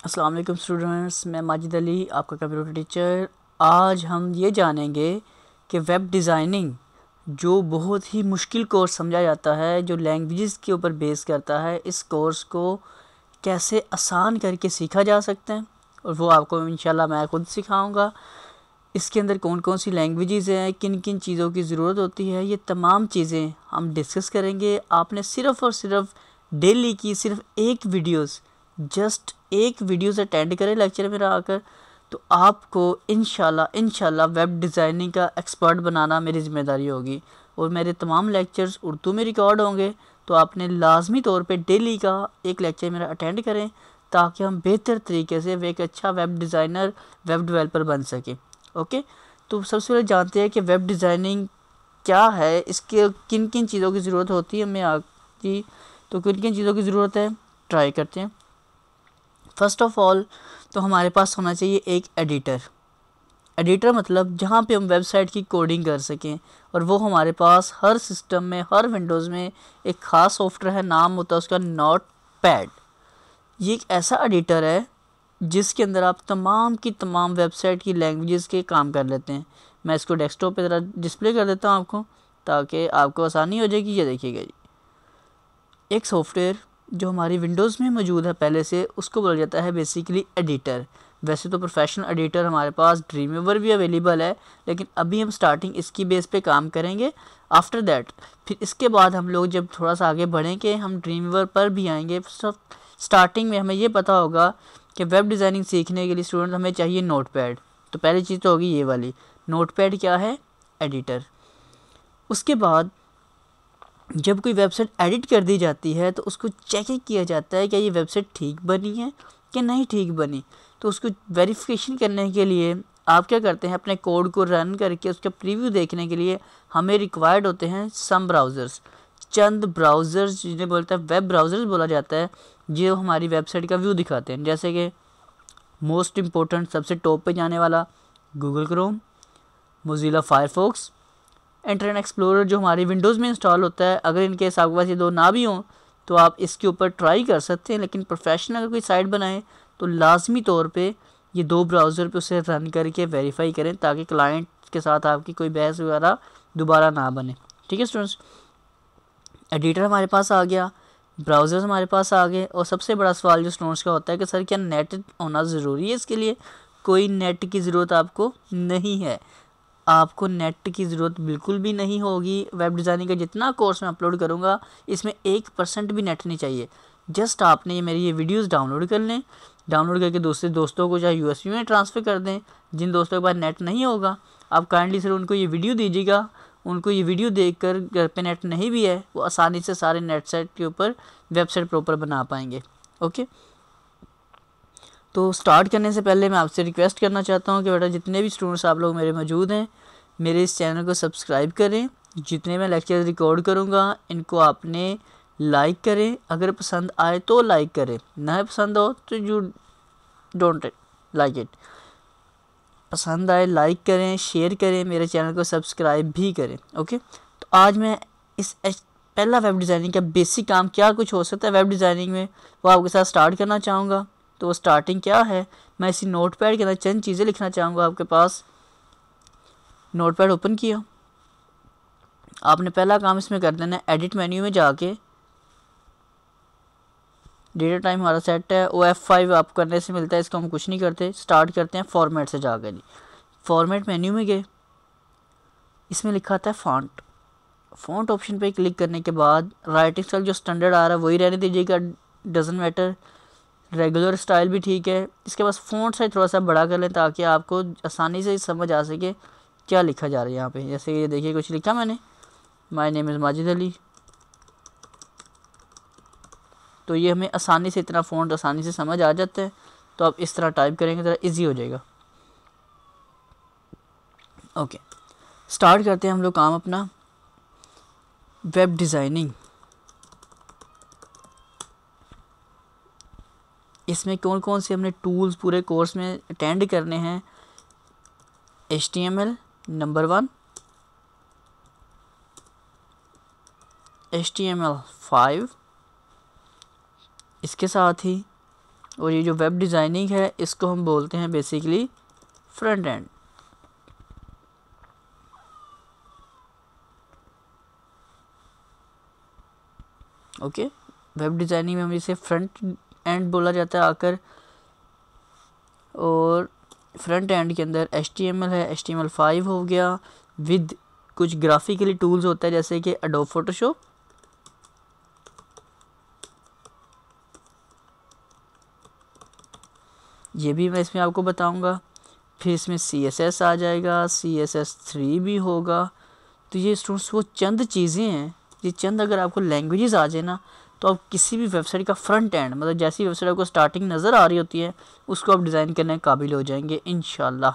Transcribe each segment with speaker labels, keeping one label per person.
Speaker 1: अस्सलाम वालेकुम स्टूडेंट्स, मैं माजिद अली आपका कंप्यूटर टीचर। आज हम ये जानेंगे कि वेब डिज़ाइनिंग जो बहुत ही मुश्किल कोर्स समझा जाता है, जो लैंग्वेजेस के ऊपर बेस करता है, इस कोर्स को कैसे आसान करके सीखा जा सकता है और वो आपको इंशाल्लाह मैं खुद सिखाऊंगा। इसके अंदर कौन कौन सी लैंग्वेजेस हैं, किन किन चीज़ों की ज़रूरत होती है, ये तमाम चीज़ें हम डिस्कस करेंगे। आपने सिर्फ़ और सिर्फ डेली की सिर्फ एक वीडियोस अटेंड करें लेक्चर में आकर, तो आपको इंशाल्लाह वेब डिज़ाइनिंग का एक्सपर्ट बनाना मेरी ज़िम्मेदारी होगी। और मेरे तमाम लेक्चर्स उर्दू में रिकॉर्ड होंगे, तो आपने लाजमी तौर पे डेली का एक लेक्चर मेरा अटेंड करें ताकि हम बेहतर तरीके से एक अच्छा वेब डिज़ाइनर, वेब डेवलपर बन सकें। ओके, तो सबसे पहले जानते हैं कि वेब डिज़ाइनिंग क्या है, इसके किन किन चीज़ों की ज़रूरत होती है हमें आपकी, तो किन किन चीज़ों की ज़रूरत है ट्राई करते हैं। फर्स्ट ऑफ ऑल तो हमारे पास होना चाहिए एक एडिटर मतलब जहाँ पे हम वेबसाइट की कोडिंग कर सकें, और वो हमारे पास हर सिस्टम में, हर विंडोज़ में एक ख़ास सॉफ्टवेयर है, नाम होता है उसका नोटपैड। ये एक ऐसा एडिटर है जिसके अंदर आप तमाम की तमाम वेबसाइट की लैंग्वेजेस के काम कर लेते हैं। मैं इसको डेस्कटॉप पे ज़रा डिस्प्ले कर देता हूँ आपको, ताकि आपको आसानी हो जाएगी। ये देखिएगा जी, एक सॉफ्टवेयर जो हमारी विंडोज़ में मौजूद है पहले से, उसको बोला जाता है बेसिकली एडिटर। वैसे तो प्रोफेशनल एडिटर हमारे पास ड्रीमवीवर भी अवेलेबल है, लेकिन अभी हम स्टार्टिंग इसकी बेस पे काम करेंगे। आफ्टर दैट फिर इसके बाद हम लोग जब थोड़ा सा आगे बढ़ेंगे, हम ड्रीमवीवर पर भी आएंगे। स्टार्टिंग में हमें ये पता होगा कि वेब डिज़ाइनिंग सीखने के लिए स्टूडेंट हमें चाहिए नोटपैड। तो पहली चीज़ तो होगी ये वाली, नोटपैड क्या है? एडिटर। उसके बाद जब कोई वेबसाइट एडिट कर दी जाती है तो उसको चेक किया जाता है कि ये वेबसाइट ठीक बनी है कि नहीं ठीक बनी। तो उसको वेरिफिकेशन करने के लिए आप क्या करते हैं, अपने कोड को रन करके उसका प्रीव्यू देखने के लिए हमें रिक्वायर्ड होते हैं सम ब्राउज़र्स, चंद ब्राउज़र्स जिन्हें बोलता है वेब ब्राउज़र्स बोला जाता है, जो हमारी वेबसाइट का व्यू दिखाते हैं। जैसे कि मोस्ट इम्पोर्टेंट सबसे टॉप पे जाने वाला Google Chrome, Mozilla Firefox, internet explorer जो हमारी विंडोज़ में इंस्टॉल होता है। अगर इनके आपके पास ये दो ना भी हों तो आप इसके ऊपर ट्राई कर सकते हैं, लेकिन प्रोफेशनल अगर कोई साइट बनाएं तो लाजमी तौर पे ये दो ब्राउज़र पे उसे रन करके वेरीफाई करें, ताकि क्लाइंट के साथ आपकी कोई बहस वगैरह दोबारा ना बने। ठीक है स्टूडेंट्स, एडिटर हमारे पास आ गया, ब्राउज़र्स हमारे पास आ गए, और सबसे बड़ा सवाल जो स्टूडेंट्स का होता है कि सर क्या नेट होना ज़रूरी है इसके लिए? कोई नेट की ज़रूरत आपको नहीं है। आपको नेट की ज़रूरत बिल्कुल भी नहीं होगी। वेब डिज़ाइनिंग का जितना कोर्स मैं अपलोड करूँगा, इसमें 1% भी नेट नहीं चाहिए। जस्ट आपने ये मेरी ये वीडियोस डाउनलोड कर लें, डाउनलोड करके दूसरे दोस्तों को चाहे यूएसबी में ट्रांसफ़र कर दें। जिन दोस्तों के पास नेट नहीं होगा, आप काइंडली सर उनको ये वीडियो दीजिएगा। उनको ये वीडियो देखकर, घर पे नेट नहीं भी है, वो आसानी से सारे नेट सेट के ऊपर वेबसाइट प्रॉपर बना पाएंगे। ओके, तो स्टार्ट करने से पहले मैं आपसे रिक्वेस्ट करना चाहता हूँ कि बेटा जितने भी स्टूडेंट्स आप लोग मेरे मौजूद हैं, मेरे इस चैनल को सब्सक्राइब करें। जितने मैं लेक्चर रिकॉर्ड करूँगा इनको आपने लाइक करें। अगर पसंद आए तो लाइक करें, ना पसंद हो तो यू डोंट लाइक इट। पसंद आए लाइक करें, शेयर करें, मेरे चैनल को सब्सक्राइब भी करें। ओके, तो आज मैं पहला वेब डिज़ाइनिंग का बेसिक काम क्या कुछ हो सकता है वेब डिज़ाइनिंग में, वो आपके साथ स्टार्ट करना चाहूँगा। तो स्टार्टिंग क्या है, मैं इसी नोटपैड के अंदर चंद चीज़ें लिखना चाहूँगा। आपके पास नोटपैड ओपन किया, आपने पहला काम इसमें कर देना है एडिट मेन्यू में जाके, डेटा टाइम हमारा सेट है, वो F5 आप करने से मिलता है, इसको हम कुछ नहीं करते। स्टार्ट करते हैं फॉर्मेट से जाकर जी। फॉर्मेट मेन्यू में गए, इसमें लिखा था फ़ॉन्ट। फ़ॉन्ट ऑप्शन पे क्लिक करने के बाद राइटिंग स्टाइल जो स्टैंडर्ड आ रहा है वही रहने दीजिएगा, डजंट मैटर। रेगुलर स्टाइल भी ठीक है। इसके बाद फ़ॉन्ट साइज थोड़ा सा बड़ा कर लें ताकि आपको आसानी से समझ आ सके क्या लिखा जा रहा है यहाँ पे। जैसे ये देखिए कुछ लिखा मैंने, my name is Majid Ali. तो ये हमें आसानी से, इतना फ़ॉन्ट आसानी से समझ आ जाता है। तो आप इस तरह टाइप करेंगे तो ईजी हो जाएगा। ओके, स्टार्ट करते हैं हम लोग काम अपना, वेब डिज़ाइनिंग। इसमें कौन कौन से हमने टूल्स पूरे कोर्स में अटेंड करने हैं। HTML नंबर 1, HTML5, इसके साथ ही और ये जो वेब डिज़ाइनिंग है इसको हम बोलते हैं basically front end. Okay, web designing में हम इसे फ्रंट एंड बोला जाता है आकर। और फ्रंट एंड के अंदर HTML है, HTML5 हो गया, विद कुछ ग्राफिकली टूल्स होता है जैसे कि एडोब फोटोशॉप, ये भी मैं इसमें आपको बताऊंगा। फिर इसमें CSS आ जाएगा, CSS3 भी होगा। तो ये स्टूडेंट्स वो चंद चीज़ें हैं, ये चंद अगर आपको लैंग्वेजेस आ जाए ना तो आप किसी भी वेबसाइट का फ्रंट एंड, मतलब जैसी वेबसाइट आपको स्टार्टिंग नज़र आ रही होती है उसको आप डिज़ाइन करने के काबिल हो जाएंगे इंशाल्लाह।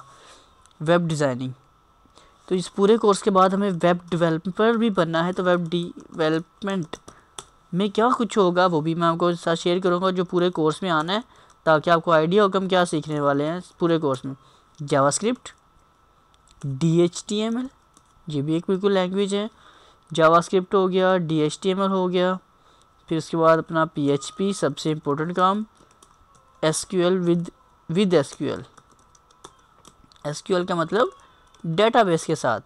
Speaker 1: वेब डिज़ाइनिंग, तो इस पूरे कोर्स के बाद हमें वेब डेवलपर भी बनना है। तो वेब डेवलपमेंट में क्या कुछ होगा वो भी मैं आपको साथ शेयर करूँगा जो पूरे कोर्स में आना है, ताकि आपको आइडिया हो कि हम क्या सीखने वाले हैं पूरे कोर्स में। जावास्क्रिप्ट, DHTML, ये भी एक बिल्कुल लैंग्वेज है। जावास्क्रिप्ट हो गया, DHTML हो गया, फिर उसके बाद अपना PHP सबसे इम्पोर्टेंट काम, SQL विद SQL का मतलब डेटाबेस के साथ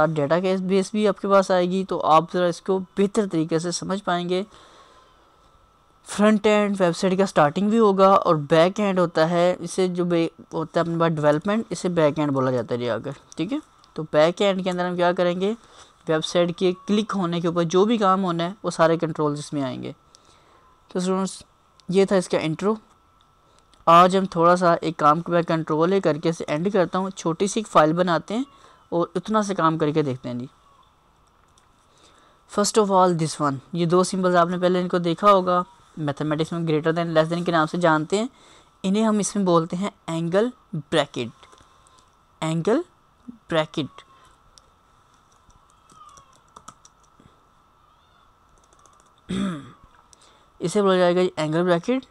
Speaker 1: डेटा बेस भी आपके पास आएगी, तो आप ज़रा इसको बेहतर तरीके से समझ पाएंगे। फ्रंट एंड वेबसाइट का स्टार्टिंग भी होगा और बैक एंड होता है, इसे जो होता है अपने पास डेवलपमेंट, इसे बैक एंड बोला जाता है जी आकर, ठीक है। तो बैक एंड के अंदर हम क्या करेंगे, वेबसाइट के क्लिक होने के ऊपर जो भी काम होना है वो सारे कंट्रोल्स इसमें आएंगे। तो स्टूडेंट्स ये था इसका इंट्रो। आज हम थोड़ा सा एक काम को मैं कंट्रोल करके इसे एंड करता हूँ, छोटी सी एक फाइल बनाते हैं और उतना से काम करके देखते हैं जी। First of all this one, ये दो सिंबल्स आपने पहले इनको देखा होगा, मैथमेटिक्स में ग्रेटर देन लेस देन के नाम से जानते हैं। इन्हें हम इसमें बोलते हैं एंगल ब्रैकेट। एंगल ब्रैकेट इसे बोला जाएगा एंगल ब्रैकेट।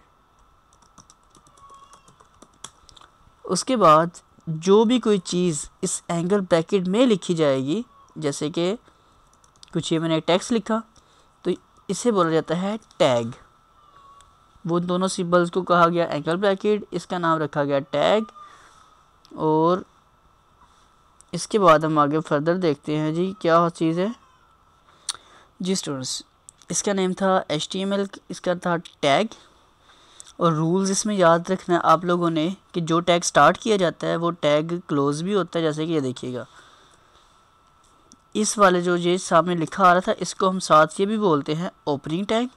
Speaker 1: उसके बाद जो भी कोई चीज़ इस एंगल ब्रैकेट में लिखी जाएगी, जैसे कि कुछ ये मैंने एक टेक्स्ट लिखा तो इसे बोला जाता है टैग। वो दोनों सिंबल्स को कहा गया एंगल ब्रैकेट, इसका नाम रखा गया टैग। और इसके बाद हम आगे फर्दर देखते हैं जी क्या चीज़ है जी स्टूडेंट्स। इसका नेम था HTML, इसका था टैग। और रूल्स इसमें याद रखना है आप लोगों ने कि जो टैग स्टार्ट किया जाता है वो टैग क्लोज भी होता है, जैसे कि ये देखिएगा इस वाले जो ये सामने लिखा आ रहा था इसको हम साथ ये भी बोलते हैं ओपनिंग टैग,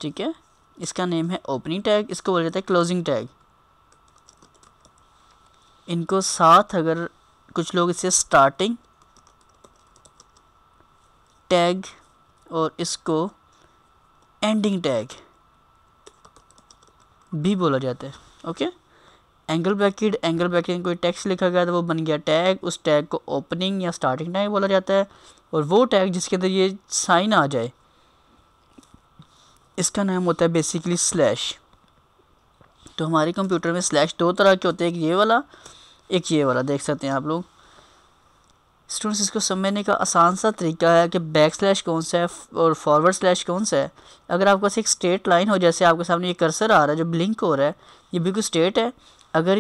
Speaker 1: ठीक है। इसका नेम है ओपनिंग टैग, इसको बोला जाता है क्लोजिंग टैग। इनको साथ अगर कुछ लोग इसे स्टार्टिंग टैग और इसको एंडिंग टैग भी बोला जाता है, ओके। एंगल ब्रैकेट कोई टेक्स्ट लिखा गया तो वो बन गया टैग, उस टैग को ओपनिंग या स्टार्टिंग टैग बोला जाता है। और वो टैग जिसके अंदर ये साइन आ जाए इसका नाम होता है बेसिकली स्लैश। तो हमारे कंप्यूटर में स्लैश दो तरह के होते हैं, एक ये वाला देख सकते हैं आप लोग। स्टूडेंट्स इसको समझने का आसान सा तरीका है कि बैक स्लैश कौन सा है और फॉरवर्ड स्लैश कौन सा है। अगर आपके पास एक स्ट्रेट लाइन हो, जैसे आपके सामने ये कर्सर आ रहा है जो ब्लिंक हो रहा है, ये बिल्कुल स्ट्रेट है। अगर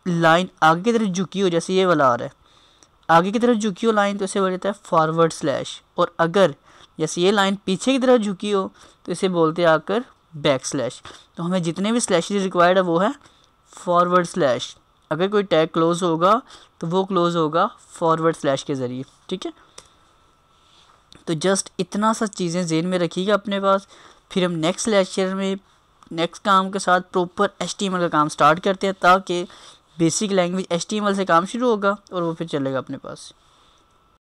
Speaker 1: लाइन आगे की तरफ झुकी हो, जैसे ये वाला आ रहा है, आगे की तरफ झुकी हो लाइन, तो इसे बोला जाता है फॉरवर्ड स्लैश। और अगर जैसे ये लाइन पीछे की तरफ झुकी हो तो इसे बोलते हैं आकर बैक स्लैश। तो हमें जितने भी स्लैशेस रिक्वायर्ड है वो है फॉरवर्ड स्लैश। अगर कोई टैग क्लोज होगा तो वो क्लोज होगा फॉरवर्ड स्लैश के ज़रिए, ठीक है। तो जस्ट इतना सा चीज़ें ज़हन में रखिएगा अपने पास। फिर हम नेक्स्ट लेक्चर में नेक्स्ट काम के साथ प्रॉपर HTML का काम स्टार्ट करते हैं, ताकि बेसिक लैंग्वेज HTML से काम शुरू होगा और वो फिर चलेगा अपने पास।